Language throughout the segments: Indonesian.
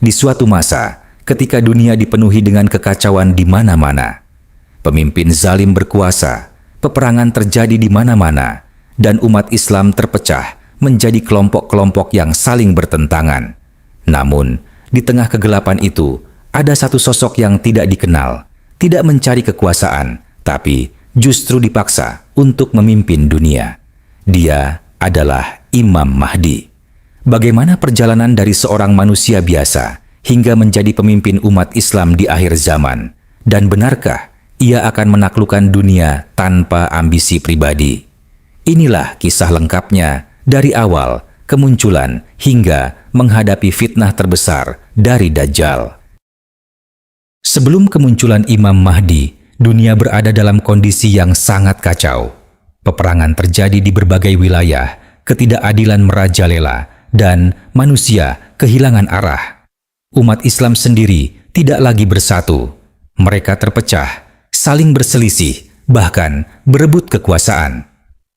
Di suatu masa, ketika dunia dipenuhi dengan kekacauan di mana-mana, pemimpin zalim berkuasa, peperangan terjadi di mana-mana, dan umat Islam terpecah menjadi kelompok-kelompok yang saling bertentangan. Namun, di tengah kegelapan itu, ada satu sosok yang tidak dikenal, tidak mencari kekuasaan, tapi justru dipaksa untuk memimpin dunia. Dia adalah Imam Mahdi. Bagaimana perjalanan dari seorang manusia biasa hingga menjadi pemimpin umat Islam di akhir zaman? Dan benarkah ia akan menaklukkan dunia tanpa ambisi pribadi? Inilah kisah lengkapnya dari awal kemunculan hingga menghadapi fitnah terbesar dari Dajjal. Sebelum kemunculan Imam Mahdi, dunia berada dalam kondisi yang sangat kacau. Peperangan terjadi di berbagai wilayah, ketidakadilan merajalela, dan manusia kehilangan arah. Umat Islam sendiri tidak lagi bersatu. Mereka terpecah, saling berselisih, bahkan berebut kekuasaan.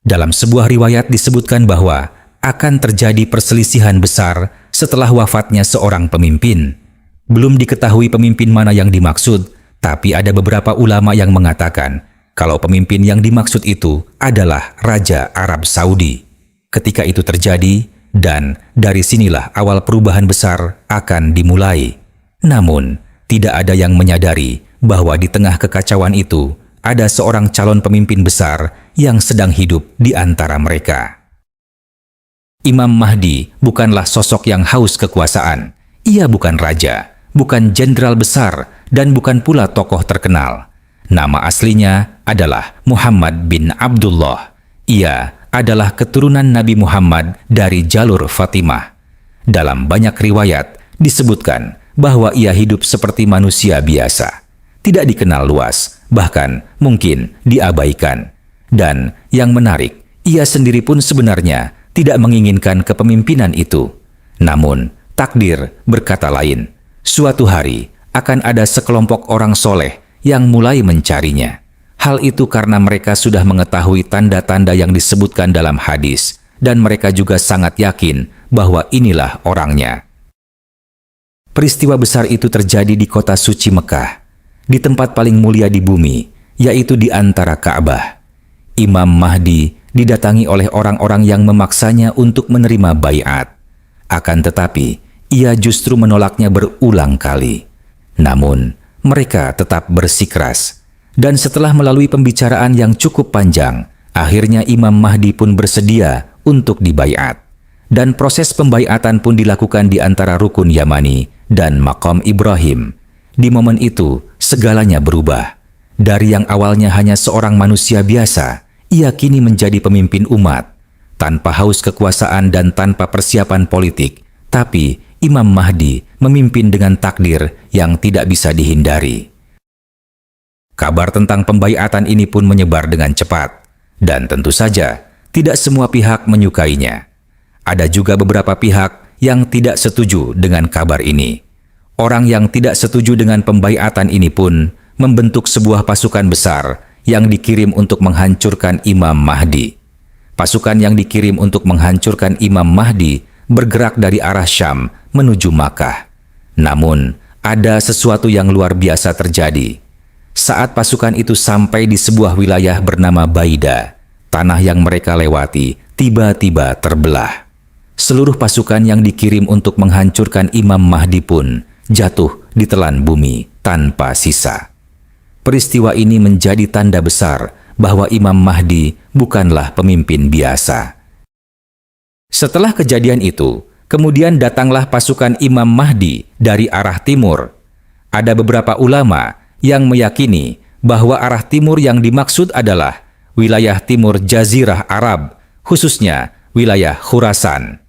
Dalam sebuah riwayat disebutkan bahwa akan terjadi perselisihan besar setelah wafatnya seorang pemimpin. Belum diketahui pemimpin mana yang dimaksud, tapi ada beberapa ulama yang mengatakan kalau pemimpin yang dimaksud itu adalah Raja Arab Saudi. Ketika itu terjadi, dan dari sinilah awal perubahan besar akan dimulai. Namun, tidak ada yang menyadari bahwa di tengah kekacauan itu ada seorang calon pemimpin besar yang sedang hidup di antara mereka. Imam Mahdi bukanlah sosok yang haus kekuasaan. Ia bukan raja, bukan jenderal besar, dan bukan pula tokoh terkenal. Nama aslinya adalah Muhammad bin Abdullah. Ia adalah keturunan Nabi Muhammad dari jalur Fatimah. Dalam banyak riwayat disebutkan bahwa ia hidup seperti manusia biasa, tidak dikenal luas, bahkan mungkin diabaikan. Dan yang menarik, ia sendiri pun sebenarnya tidak menginginkan kepemimpinan itu. Namun, takdir berkata lain. Suatu hari akan ada sekelompok orang soleh yang mulai mencarinya. Hal itu karena mereka sudah mengetahui tanda-tanda yang disebutkan dalam hadis, dan mereka juga sangat yakin bahwa inilah orangnya. Peristiwa besar itu terjadi di kota suci Mekah, di tempat paling mulia di bumi, yaitu di antara Ka'bah. Imam Mahdi didatangi oleh orang-orang yang memaksanya untuk menerima baiat. Akan tetapi, ia justru menolaknya berulang kali. Namun, mereka tetap bersikeras. Dan setelah melalui pembicaraan yang cukup panjang, akhirnya Imam Mahdi pun bersedia untuk dibaiat. Dan proses pembaiatan pun dilakukan di antara Rukun Yamani dan Maqam Ibrahim. Di momen itu, segalanya berubah. Dari yang awalnya hanya seorang manusia biasa, ia kini menjadi pemimpin umat. Tanpa haus kekuasaan dan tanpa persiapan politik, tapi Imam Mahdi memimpin dengan takdir yang tidak bisa dihindari. Kabar tentang pembaiatan ini pun menyebar dengan cepat, dan tentu saja tidak semua pihak menyukainya. Ada juga beberapa pihak yang tidak setuju dengan kabar ini. Orang yang tidak setuju dengan pembaiatan ini pun membentuk sebuah pasukan besar yang dikirim untuk menghancurkan Imam Mahdi. Pasukan yang dikirim untuk menghancurkan Imam Mahdi bergerak dari arah Syam menuju Makkah. Namun, ada sesuatu yang luar biasa terjadi. Saat pasukan itu sampai di sebuah wilayah bernama Baida, tanah yang mereka lewati tiba-tiba terbelah. Seluruh pasukan yang dikirim untuk menghancurkan Imam Mahdi pun jatuh ditelan bumi tanpa sisa. Peristiwa ini menjadi tanda besar bahwa Imam Mahdi bukanlah pemimpin biasa. Setelah kejadian itu, kemudian datanglah pasukan Imam Mahdi dari arah timur. Ada beberapa ulama yang meyakini bahwa arah timur yang dimaksud adalah wilayah timur Jazirah Arab, khususnya wilayah Khurasan.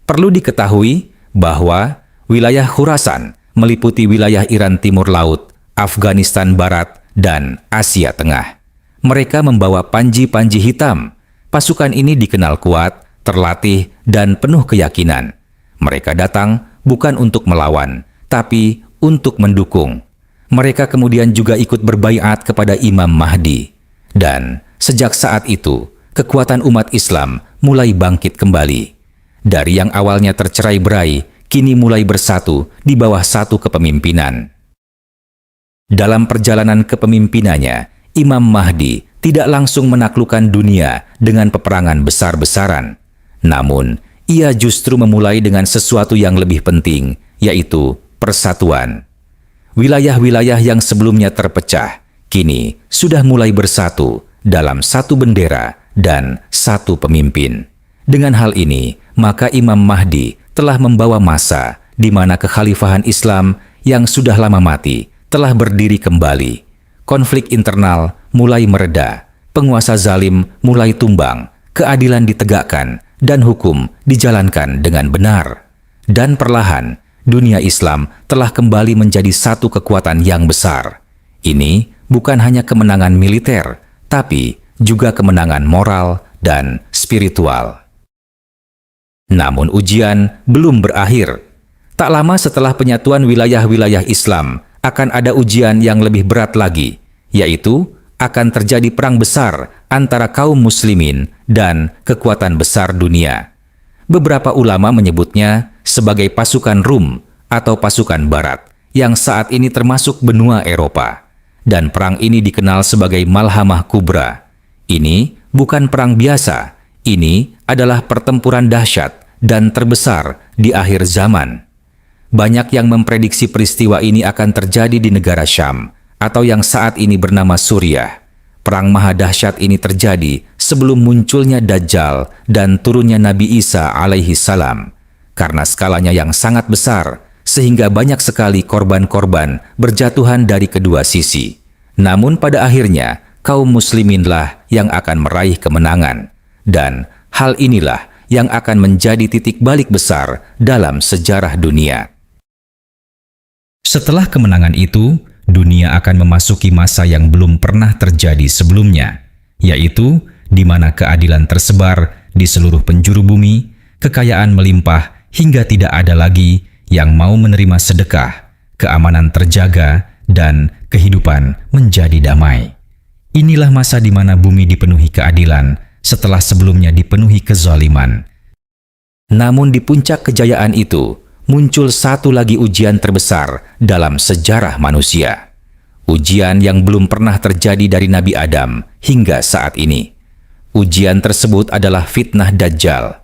Perlu diketahui bahwa wilayah Khurasan meliputi wilayah Iran Timur Laut, Afghanistan Barat, dan Asia Tengah. Mereka membawa panji-panji hitam. Pasukan ini dikenal kuat, terlatih, dan penuh keyakinan. Mereka datang bukan untuk melawan, tapi untuk mendukung. Mereka kemudian juga ikut berbaiat kepada Imam Mahdi. Dan sejak saat itu, kekuatan umat Islam mulai bangkit kembali. Dari yang awalnya tercerai-berai, kini mulai bersatu di bawah satu kepemimpinan. Dalam perjalanan kepemimpinannya, Imam Mahdi tidak langsung menaklukkan dunia dengan peperangan besar-besaran. Namun, ia justru memulai dengan sesuatu yang lebih penting, yaitu persatuan. Wilayah-wilayah yang sebelumnya terpecah, kini sudah mulai bersatu dalam satu bendera dan satu pemimpin. Dengan hal ini, maka Imam Mahdi telah membawa masa di mana kekhalifahan Islam yang sudah lama mati telah berdiri kembali. Konflik internal mulai mereda, penguasa zalim mulai tumbang, keadilan ditegakkan, dan hukum dijalankan dengan benar. Dan perlahan, dunia Islam telah kembali menjadi satu kekuatan yang besar. Ini bukan hanya kemenangan militer, tapi juga kemenangan moral dan spiritual. Namun ujian belum berakhir. Tak lama setelah penyatuan wilayah-wilayah Islam, akan ada ujian yang lebih berat lagi, yaitu akan terjadi perang besar antara kaum muslimin dan kekuatan besar dunia. Beberapa ulama menyebutnya sebagai pasukan Rum atau pasukan Barat yang saat ini termasuk benua Eropa. Dan perang ini dikenal sebagai Malhamah Kubra. Ini bukan perang biasa, ini adalah pertempuran dahsyat dan terbesar di akhir zaman. Banyak yang memprediksi peristiwa ini akan terjadi di negara Syam, atau yang saat ini bernama Suriah. Perang maha dahsyat ini terjadi sebelum munculnya Dajjal dan turunnya Nabi Isa alaihi salam. Karena skalanya yang sangat besar, sehingga banyak sekali korban-korban berjatuhan dari kedua sisi. Namun pada akhirnya, kaum musliminlah yang akan meraih kemenangan. Dan hal inilah yang akan menjadi titik balik besar dalam sejarah dunia. Setelah kemenangan itu, dunia akan memasuki masa yang belum pernah terjadi sebelumnya, yaitu di mana keadilan tersebar di seluruh penjuru bumi, kekayaan melimpah hingga tidak ada lagi yang mau menerima sedekah, keamanan terjaga, dan kehidupan menjadi damai. Inilah masa di mana bumi dipenuhi keadilan setelah sebelumnya dipenuhi kezaliman. Namun di puncak kejayaan itu, muncul satu lagi ujian terbesar dalam sejarah manusia. Ujian yang belum pernah terjadi dari Nabi Adam hingga saat ini. Ujian tersebut adalah fitnah Dajjal.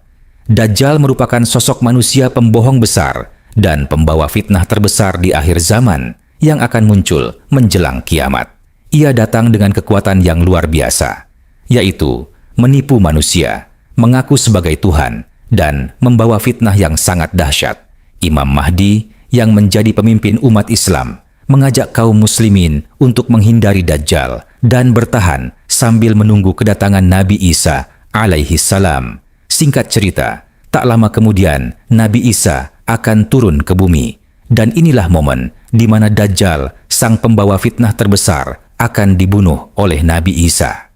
Dajjal merupakan sosok manusia pembohong besar dan pembawa fitnah terbesar di akhir zaman yang akan muncul menjelang kiamat. Ia datang dengan kekuatan yang luar biasa, yaitu menipu manusia, mengaku sebagai Tuhan, dan membawa fitnah yang sangat dahsyat. Imam Mahdi yang menjadi pemimpin umat Islam mengajak kaum muslimin untuk menghindari Dajjal dan bertahan sambil menunggu kedatangan Nabi Isa alaihi salam. Singkat cerita, tak lama kemudian Nabi Isa akan turun ke bumi. Dan inilah momen di mana Dajjal, sang pembawa fitnah terbesar, akan dibunuh oleh Nabi Isa.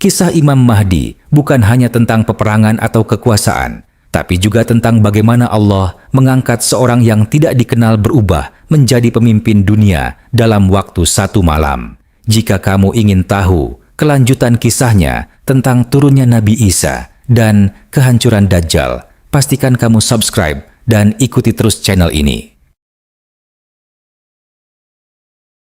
Kisah Imam Mahdi bukan hanya tentang peperangan atau kekuasaan, tapi juga tentang bagaimana Allah mengangkat seorang yang tidak dikenal berubah menjadi pemimpin dunia dalam waktu satu malam. Jika kamu ingin tahu kelanjutan kisahnya tentang turunnya Nabi Isa dan kehancuran Dajjal, pastikan kamu subscribe dan ikuti terus channel ini.